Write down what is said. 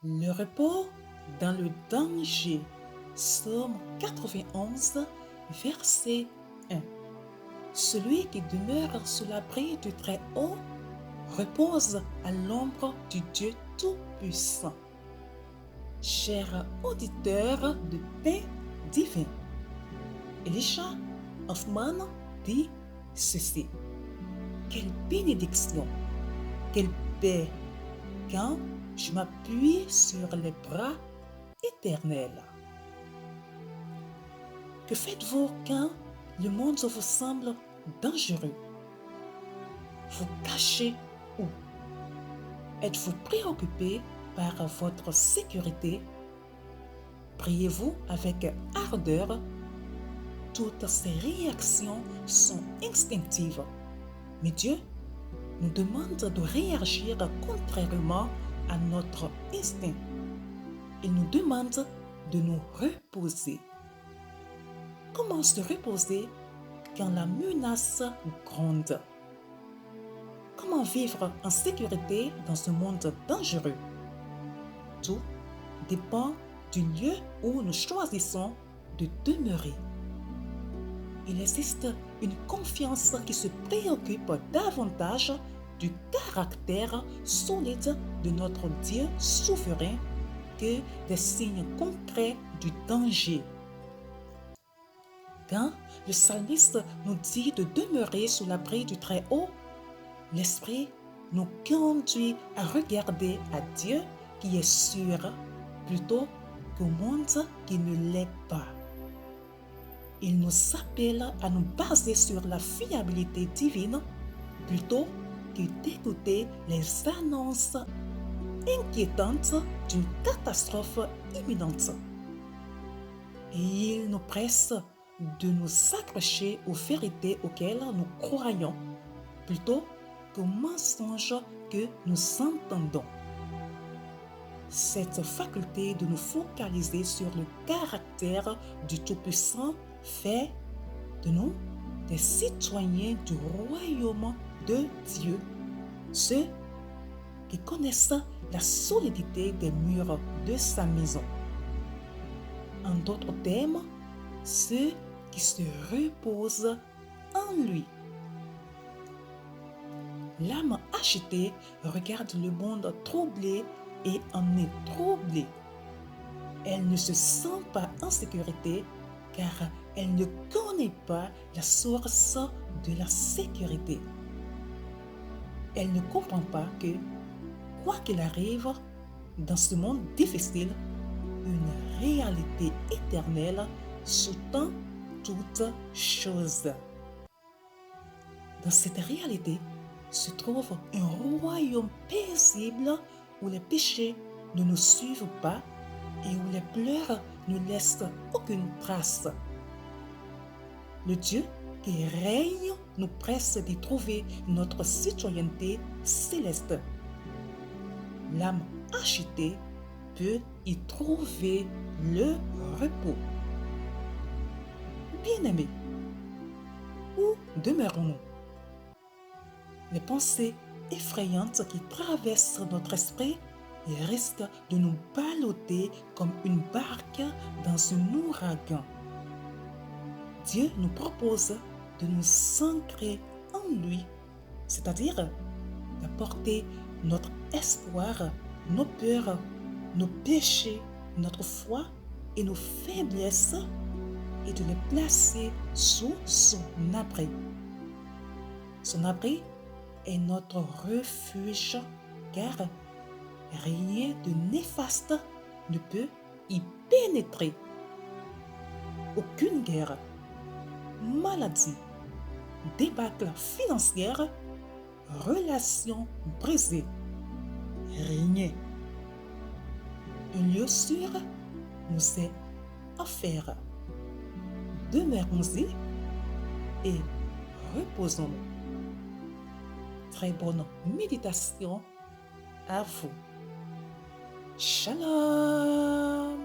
Le repos dans le danger. Psaume 91, verset 1. Celui qui demeure sous l'abri du Très-Haut repose à l'ombre du Dieu Tout-Puissant. Chers auditeurs de paix divine, Elisha Hoffman dit ceci. Quelle bénédiction, quelle paix quand je m'appuie sur les bras éternels. Que faites-vous quand le monde vous semble dangereux? Vous cachez où? Êtes-vous préoccupé par votre sécurité? Priez-vous avec ardeur? Toutes ces réactions sont instinctives. Mais Dieu nous demande de réagir contrairement à notre instinct. Il nous demande de nous reposer. Comment se reposer quand la menace gronde? Comment vivre en sécurité dans un monde dangereux? Tout dépend du lieu où nous choisissons de demeurer. Il existe une confiance qui se préoccupe davantage du caractère solide de notre Dieu souverain que des signes concrets du danger. Quand le psalmiste nous dit de demeurer sous l'abri du Très-Haut, l'Esprit nous conduit à regarder à Dieu qui est sûr plutôt qu'au monde qui ne l'est pas. Il nous appelle à nous baser sur la fiabilité divine plutôt que d'écouter les annonces inquiétantes d'une catastrophe imminente. Et il nous presse de nous accrocher aux vérités auxquelles nous croyons plutôt qu'aux mensonges que nous entendons. Cette faculté de nous focaliser sur le caractère du Tout-Puissant fait de nous des citoyens du royaume de Dieu, ceux qui connaissent la solidité des murs de sa maison. En d'autres termes, ceux qui se reposent en lui. L'âme agitée regarde le monde troublé et en est troublée. Elle ne se sent pas en sécurité car elle ne connaît pas la source de la sécurité. Elle ne comprend pas que, quoi qu'il arrive, dans ce monde difficile, une réalité éternelle sous-tend toute chose. Dans cette réalité se trouve un royaume paisible où les péchés ne nous suivent pas et où les pleurs ne laissent aucune trace. Le Dieu qui règne nous presse d'y trouver notre citoyenneté céleste. L'âme agitée peut y trouver le repos. Bien-aimés, où demeurons-nous? Les pensées effrayantes qui traversent notre esprit risquent de nous balloter comme une barque dans un ouragan. Dieu nous propose de nous ancrer en lui, c'est-à-dire d'apporter notre espoir, nos peurs, nos péchés, notre foi et nos faiblesses et de les placer sous son abri. Son abri est notre refuge car rien de néfaste ne peut y pénétrer. Aucune guerre, maladie, débâcle financière, relations brisées, rien. Un lieu sûr nous est offert. Demeurons-y et reposons-nous. Très bonne méditation à vous. Shalom!